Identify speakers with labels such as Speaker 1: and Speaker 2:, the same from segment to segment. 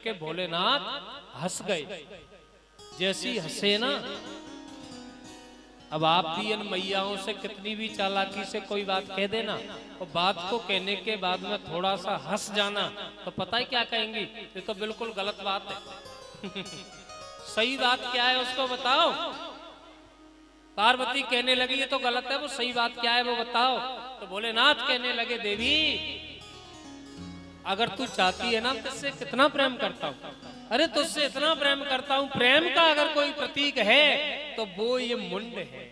Speaker 1: के भोलेनाथ हंस गए। जैसी हंसे ना, अब आप भी इन मैयाओं से कितनी भी चालाकी से कोई बात कह देना और बात को कहने के बाद में थोड़ा सा हंस जाना तो पता है क्या कहेंगी, ये तो बिल्कुल गलत बात है। सही बात क्या है उसको बताओ। पार्वती कहने लगी ये तो गलत है, वो सही बात क्या है वो बताओ। तो भोलेनाथ कहने लगे देवी अगर तू चाहती है ना तुझसे कितना प्रेम करता हूं, अरे तुझसे इतना प्रेम करता हूं, प्रेम का अगर कोई प्रतीक है तो वो ये मुंड है।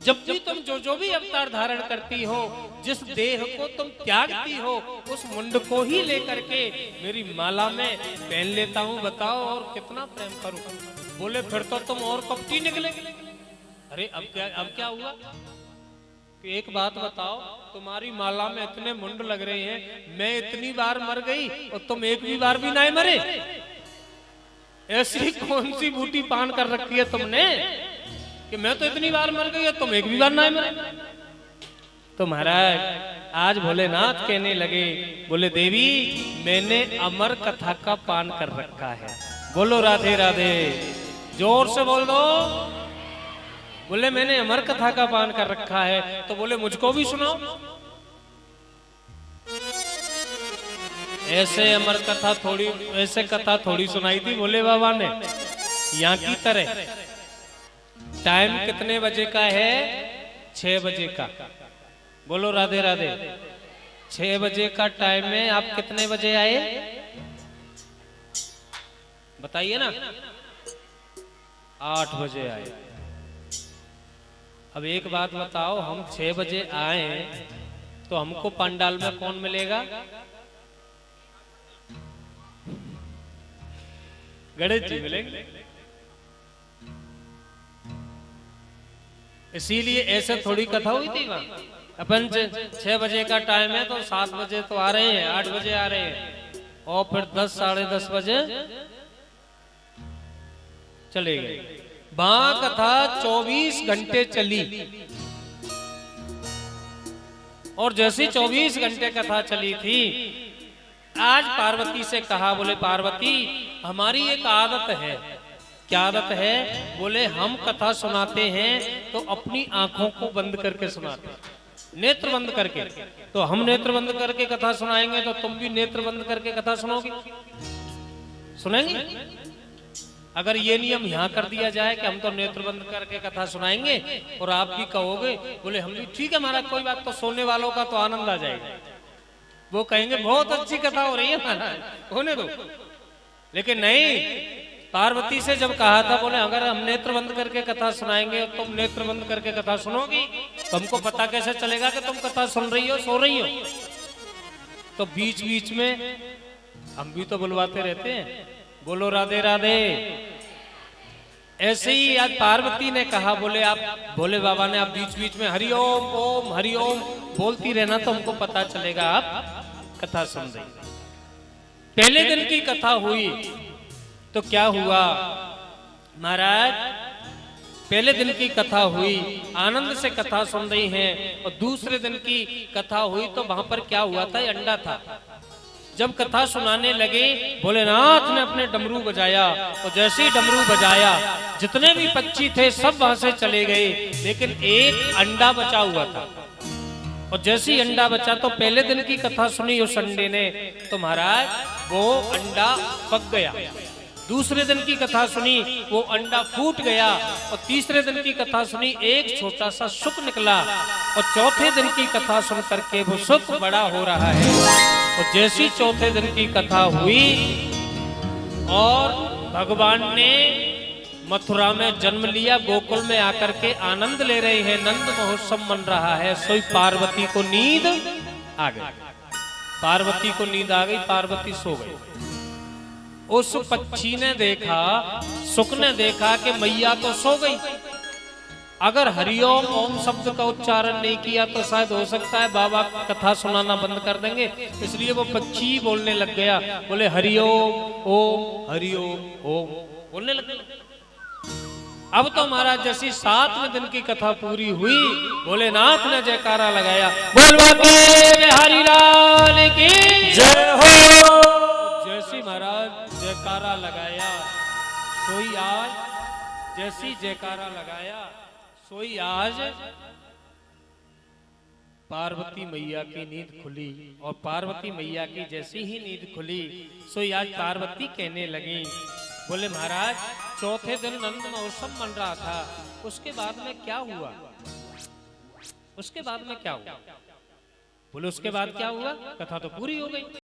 Speaker 1: जब भी तुम जो भी अवतार धारण करती हो, जिस देह को तुम त्यागती हो, उस मुंड को ही लेकर के मेरी माला में पहन लेता हूं। बताओ और कितना प्रेम करूं। बोले फिर तो तुम और कपटी निकले। अरे अब क्या हुआ कि एक बात बताओ, तुम्हारी माला में इतने मुंड लग रहे हैं, मैं इतनी बार मर गई और तुम एक भी बार भी नहीं मरे। ऐसी कौन सी बूटी पान कर रखी है तुमने कि मैं तो इतनी बार मर गई और तुम एक भी बार नहीं मरे। तो महाराज आज भोलेनाथ कहने लगे, बोले देवी मैंने अमर कथा का पान कर रखा है। बोलो राधे राधे, जोर से बोल दो। बोले मैंने अमर कथा का पान कर रखा है। तो बोले मुझको भी सुनाओ। ऐसे अमर कथा थोड़ी, ऐसे कथा थोड़ी सुनाई थी भोले बाबा ने यहाँ की तरह। टाइम कितने बजे का है? 6 बजे का। बोलो राधे राधे। 6 बजे का टाइम में आप कितने बजे आए बताइए ना। 8 बजे आए। अब एक बात बताओ, हम 6 बजे आए तो हमको पंडाल में कौन मिलेगा? गणेश जी मिलेंगे। इसीलिए ऐसे थोड़ी कथा हुई थी वहां। अपन 6 बजे का टाइम है तो 7 बजे तो आ रहे हैं, 8 बजे आ रहे हैं और फिर 10 साढ़े 10 बजे चले गए। वहां कथा 24 घंटे चली और जैसी 24 घंटे कथा चली थी, आज पार्वती से कहा, बोले पार्वती हमारी एक आदत है। क्या आदत है? बोले हम कथा सुनाते हैं तो अपनी आंखों को बंद करके सुनाते हैं, नेत्र बंद करके। तो हम नेत्र बंद करके कथा सुनाएंगे तो तुम भी नेत्र बंद करके कथा सुनोगी, सुनेंगे? अगर ये नियम यहाँ कर दिया जाए कि हम तो नेत्र बंद करके कथा सुनाएंगे और आप भी कहोगे, बोले हम भी ठीक है महाराज कोई बात, तो सोने वालों का तो आनंद आ जाएगा। वो कहेंगे बहुत अच्छी कथा हो रही है महाराज, होने दो। लेकिन नहीं, पार्वती से जब कहा था, बोले अगर हम नेत्र बंद करके कथा सुनाएंगे और तुम नेत्र बंद करके कथा सुनोगी तो हमको पता कैसे चलेगा कि तुम कथा सुन रही हो सो रही हो? तो बीच बीच में हम भी तो बुलवाते रहते हैं। बोलो राधे राधे। ऐसे ही आज पार्वती ने कहा, बोले आप भोले बाबा ने आप बीच बीच में हरिओम ओम हरिओम बोलती रहना तो हमको पता चलेगा आप कथा सुन रही। पहले दिन की कथा हुई तो क्या हुआ महाराज? पहले दिन की कथा हुई, आनंद से कथा सुन रही हैं। और दूसरे दिन की कथा हुई तो वहां पर क्या हुआ था? अंडा था। जब कथा सुनाने लगे, भोलेनाथ ने अपने डमरू बजाया और जैसे ही डमरू बजाया जितने भी पक्षी थे सब वहां से चले गए, लेकिन एक अंडा बचा हुआ था। और जैसे ही अंडा बचा तो पहले दिन की कथा सुनी उस अंडे ने तो महाराज वो अंडा पक गया। दूसरे दिन की कथा सुनी वो अंडा फूट गया और तीसरे दिन की कथा सुनी एक छोटा सा शुक निकला और चौथे दिन की कथा सुन करके वो शुक बड़ा हो रहा है। और जैसी चौथे दिन की कथा हुई और भगवान ने मथुरा में जन्म लिया, गोकुल में आकर के आनंद ले रहे हैं, नंद महोत्सव मन रहा है, सोई पार्वती को नींद आ गई। पार्वती को नींद आ गई, पार्वती सो गई। उस पक्षी ने देखा, सुख ने देखा कि मैया तो सो गई। अगर हरिओम ओम शब्द का उच्चारण नहीं किया तो शायद हो सकता है बाबा कथा सुनाना बंद कर देंगे, इसलिए वो पक्षी बोलने लग गया। बोले हरिओम ओम बोलने लग गया। अब तो महाराज जैसी 7वें दिन की कथा पूरी हुई, भोलेनाथ ने जयकारा लगाया, बोल बिहारी लाल की जय हो। जैसी महाराज जयकारा लगाया सोई आज, जैसी जयकारा लगाया सोई आज पार्वती मैया की नींद खुली। और पार्वती मैया की जैसी ही नींद खुली सोई आज पार्वती कहने लगी, बोले महाराज चौथे दिन नंद महोत्सव मन रहा था, उसके बाद में क्या हुआ? उसके बाद में क्या हुआ? बोले उसके बाद क्या हुआ? कथा तो पूरी हो गई।